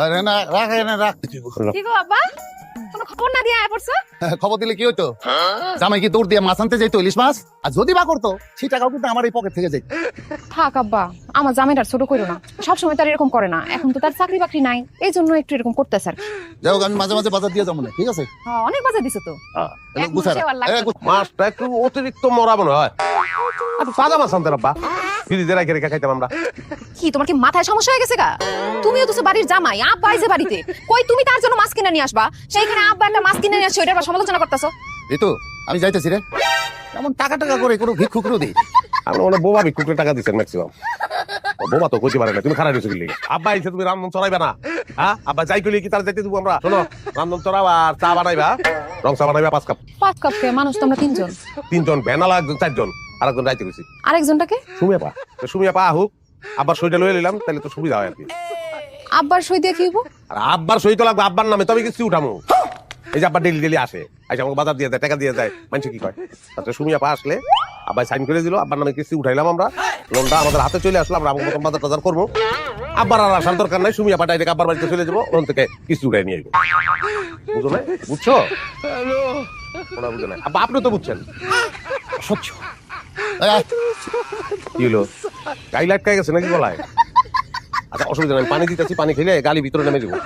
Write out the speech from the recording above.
আরে না রাখ না রাখ কি গো আব্বা কোনো খবর না দিয়ে আয় পড়ছো? খবর দিলে কি হইতো জামাই কি দৌড় দিয়ে মাছ আনতে যাইতো ইলিশ মাছ আর যদি বা করতো সেই টাকাও কিন্তু আমার এই পকেট থেকে যাইতো থাক আব্বা, আমার জামাইটার ছোট করো না, সবসময় তার এরকম করে না, এখন তো তার চাকরি বাকরি নাই, এই জন্য একটু এরকম করতেছে আর কি। যাই হোক আমি মাঝে মাঝে বাজার দিয়ে যাবো না ঠিক আছে হ্যাঁ, অনেক বাজার দিছো তো। এক গুছাই মাসে আর লাগবে না। মাছটা একটু অতিরিক্ত মরা মনে হয়। একটু তাজা মাছ আনতে রাব্বা, ফ্রিজে রেখে রেখে খাইতাম আমরা। কি তোমার কি মাথায় সমস্যা হয়ে গেছে গা? তুমিও তো বাড়ির জামাই, আব্বা আইছে বাড়িতে, কই তুমি তার জন্য মাছ কিনে নিয়ে আসবা, সেইখানে আব্বা একটা মাছ কিনে নিয়ে আসছে, ওইটার সমালোচনা করতেছো। ঋতু আমি যাইতেছি রে এমন টাকা টাকা করে কোনো ভিক্ষুকরও দিই আমরা মনে বোবা ভিক্ষুকের টাকা দিচ্ছেন ম্যাক্সিমাম। বোবা তো কইতে পারে না, তুমি খারাপ হয়েছো কি লিগে? আব্বা আইছে তুমি রামদম চড়াইবে না? হ্যাঁ আব্বা যাই কইলে কি তার যাইতে দেবো আমরা? শোনো, রামদম চড়াও আর চা বানাইবা, রং চা বানাইবা 5 কাপ। 5 কাপ কে মানুষ তো আমরা 3 জন। 3 জন ভ্যানালা, একজন 4 জন, আরেকজন যাইতে গেছি আরেকজনটাকে সুমিয়া পা। সুমিয়া পা হোক, আব্বার সইটা লয়ে নিলাম, তাহলে তো সুবিধা হয় আর কি। আব্বার সই দিয়ে কি হইব? আর আব্বার সই তো লাগবে আব্বার নামে, তবে কিছু উঠামো। এই যে আব্বা ডেলি ডেলি আসে, আইসা আমাকে বাজার দিয়ে যায়, টাকা দিয়ে যায়, মানুষ কি কয়? তাতে সুমিয়া পা আসলে আব্বাই সাইন করে দিল, আব্বার নামে কিস্তি উঠাইলাম আমরা, লোনটা আমাদের হাতে চলে আসলো, আমরা মতন বাজার টাজার করবো। আব্বার আর আসার দরকার নাই, সুমিয়া পা ডাইরেক্ট আব্বার বাড়িতে চলে যাবো, ওখান থেকে কিস্তি উঠাই নিয়ে আসবো। বুঝো না? বুঝছো? ওরা বুঝে নাই। আব্বা আপনি তো বুঝছেন। সহ্য কি হলো, গাই লাটকায় গেছে নাকি গলায়? আচ্ছা অসুবিধা নাই, পানি দিতেছি, পানি খেলে গালি ভিতরে নেমে যাবো।